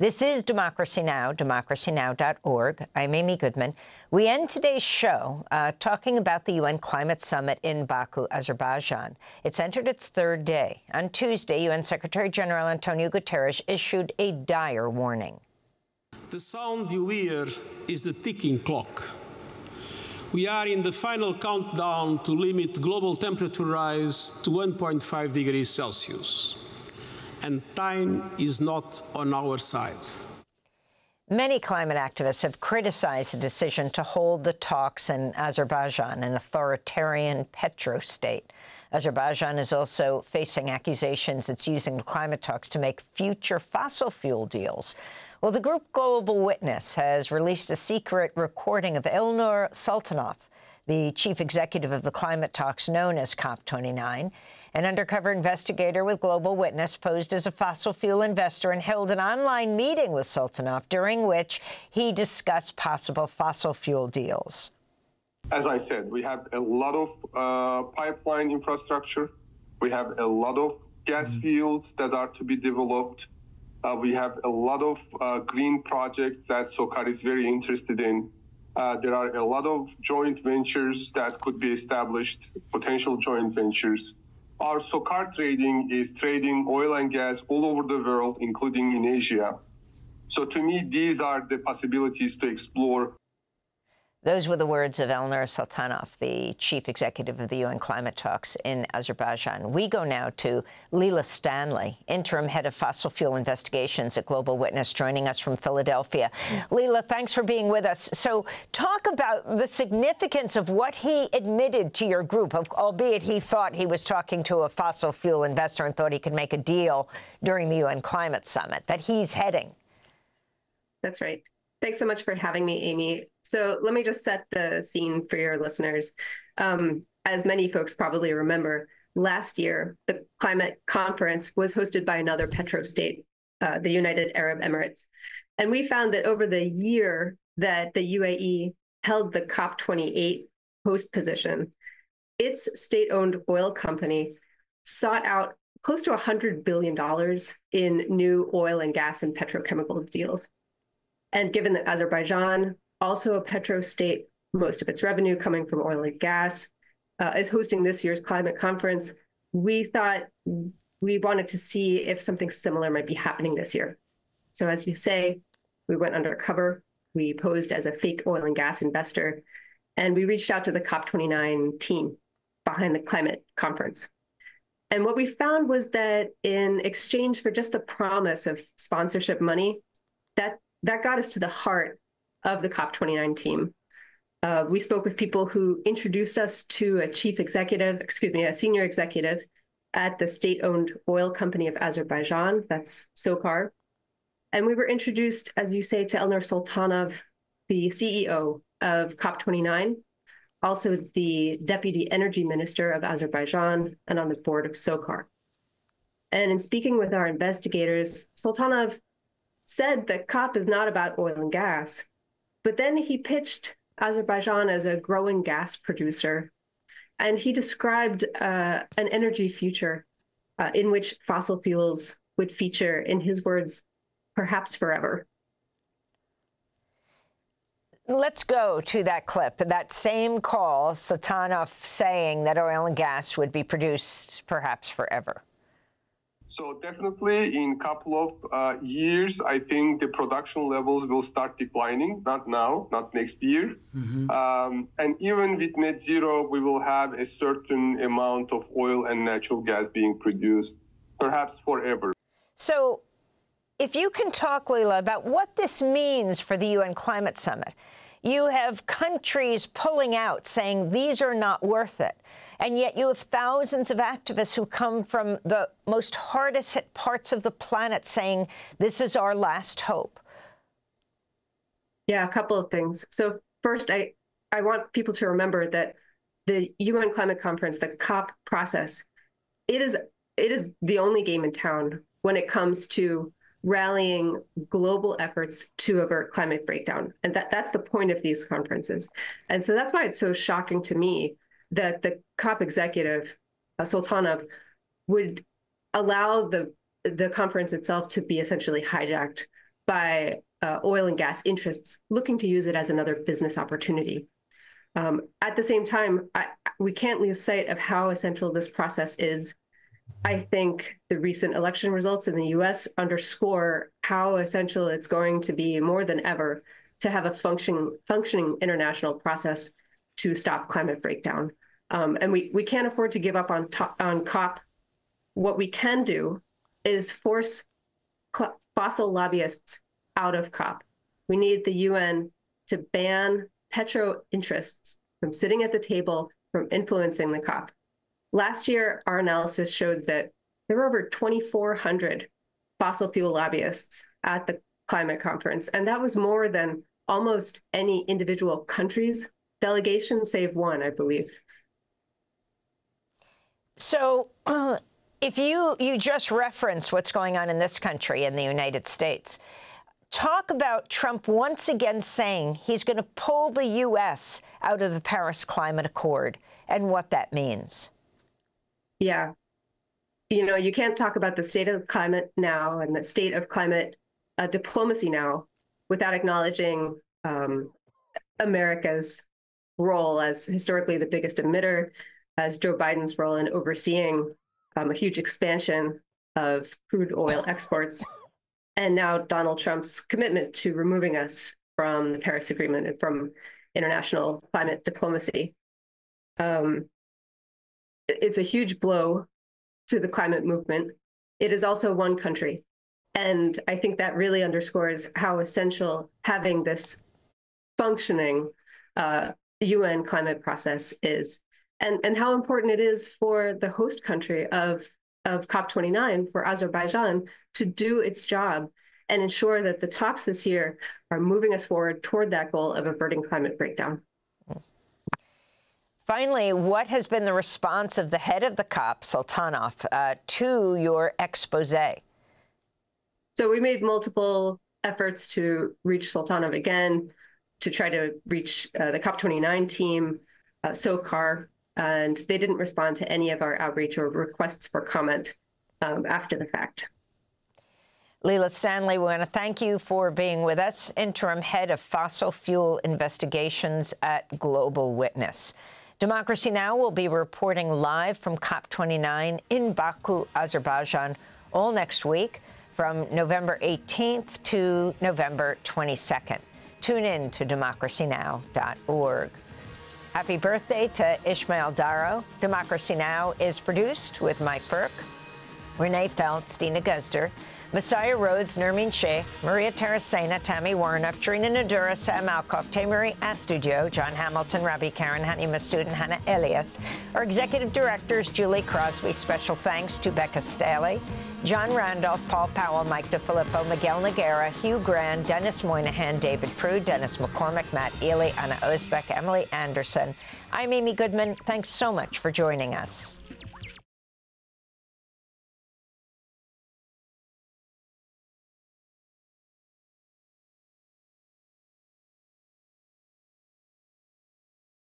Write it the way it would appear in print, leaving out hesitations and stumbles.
This is Democracy Now!, democracynow.org. I'm Amy Goodman. We end today's show talking about the UN Climate Summit in Baku, Azerbaijan. It's entered its third day. On Tuesday, UN Secretary General Antonio Guterres issued a dire warning. The sound you hear is the ticking clock. We are in the final countdown to limit global temperature rise to 1.5 degrees Celsius. And time is not on our side. Many climate activists have criticized the decision to hold the talks in Azerbaijan, an authoritarian petro-state. Azerbaijan is also facing accusations it's using the climate talks to make future fossil fuel deals. Well, the group Global Witness has released a secret recording of Elnur Sultanov, the chief executive of the climate talks known as COP29. An undercover investigator with Global Witness posed as a fossil fuel investor and held an online meeting with Sultanov, during which he discussed possible fossil fuel deals. As I said, we have a lot of pipeline infrastructure. We have a lot of gas fields that are to be developed. We have a lot of green projects that SOCAR is very interested in. There are a lot of joint ventures that could be established, potential joint ventures. Our SOCAR trading is trading oil and gas all over the world, including in Asia. So to me, these are the possibilities to explore. Those were the words of Elnur Sultanov, the chief executive of the UN climate talks in Azerbaijan. We go now to Leila Stanley, interim head of fossil fuel investigations at Global Witness, joining us from Philadelphia. Leila, thanks for being with us. So talk about the significance of what he admitted to your group, albeit he thought he was talking to a fossil fuel investor and thought he could make a deal during the UN climate summit that he's heading. That's right. Thanks so much for having me, Amy. So let me just set the scene for your listeners. As many folks probably remember, last year, the climate conference was hosted by another petro-state, the United Arab Emirates. And we found that over the year that the UAE held the COP28 host position, its state-owned oil company sought out close to $100 billion in new oil and gas and petrochemical deals. And given that Azerbaijan, also a petro-state, most of its revenue coming from oil and gas, is hosting this year's climate conference, we thought we wanted to see if something similar might be happening this year. So as you say, we went undercover, we posed as a fake oil and gas investor, and we reached out to the COP29 team behind the climate conference. And what we found was that in exchange for just the promise of sponsorship money, that got us to the heart of the COP29 team. We spoke with people who introduced us to a senior executive at the state-owned oil company of Azerbaijan, that's SOCAR. And we were introduced, as you say, to Elnur Sultanov, the CEO of COP29, also the deputy energy minister of Azerbaijan, and on the board of SOCAR. And in speaking with our investigators, Sultanov said that COP is not about oil and gas, but then he pitched Azerbaijan as a growing gas producer, and he described an energy future in which fossil fuels would feature, in his words, perhaps forever. Let's go to that clip, that same call, Sultanov saying that oil and gas would be produced perhaps forever. So definitely in a couple of years, I think the production levels will start declining, not now, not next year. And even with net zero, we will have a certain amount of oil and natural gas being produced, perhaps forever. So if you can talk, Leila, about what this means for the UN Climate Summit. You have countries pulling out, saying these are not worth it. And yet you have thousands of activists who come from the most hardest hit parts of the planet saying this is our last hope. Yeah, a couple of things. So first, I want people to remember that the UN Climate Conference, the COP process, it is the only game in town when it comes to rallying global efforts to avert climate breakdown. And that's the point of these conferences. And so that's why it's so shocking to me that the COP executive, Sultanov, would allow the conference itself to be essentially hijacked by oil and gas interests looking to use it as another business opportunity. At the same time, we can't lose sight of how essential this process is. I think the recent election results in the US underscore how essential it's going to be more than ever to have a functioning international process to stop climate breakdown. And we can't afford to give up on COP. What we can do is force fossil lobbyists out of COP. We need the UN to ban petro interests from sitting at the table, from influencing the COP. Last year, our analysis showed that there were over 2,400 fossil fuel lobbyists at the climate conference, and that was more than almost any individual country's delegation, save one, I believe. So if you just referenced what's going on in this country, in the United States, talk about Trump once again saying he's going to pull the U.S. out of the Paris Climate Accord and what that means. Yeah. You know, you can't talk about the state of climate now and the state of climate diplomacy now without acknowledging America's role as historically the biggest emitter, as Joe Biden's role in overseeing a huge expansion of crude oil exports, and now Donald Trump's commitment to removing us from the Paris Agreement and from international climate diplomacy. It's a huge blow to the climate movement. It is also one country. And I think that really underscores how essential having this functioning UN climate process is, and how important it is for the host country of COP29, for Azerbaijan, to do its job and ensure that the talks this year are moving us forward toward that goal of averting climate breakdown. Finally, what has been the response of the head of the COP, Sultanov, to your expose? So we made multiple efforts to reach Sultanov again, to try to reach the COP29 team, SOCAR, and they didn't respond to any of our outreach or requests for comment after the fact. Leila Stanley, we want to thank you for being with us, interim head of fossil fuel investigations at Global Witness. Democracy Now! Will be reporting live from COP29 in Baku, Azerbaijan, all next week from November 18th to November 22nd. Tune in to democracynow.org. Happy birthday to Ishmael Daro. Democracy Now! Is produced with Mike Burke, Renee Feltz, Dina Guzder, Messiah Rhodes, Nermeen Sheikh, Maria Terracena, Tammy Warnock, Trina Nadura, Sam Alcoff, Tamiri Astudio, John Hamilton, Rabbi Karen, Hani Masood, and Hannah Elias. Our executive directors, Julie Crosby. Special thanks to Becca Staley, John Randolph, Paul Powell, Mike DeFilippo, Miguel Noguera, Hugh Grand, Dennis Moynihan, David Prude, Dennis McCormick, Matt Ely, Anna Osbeck, Emily Anderson. I'm Amy Goodman. Thanks so much for joining us.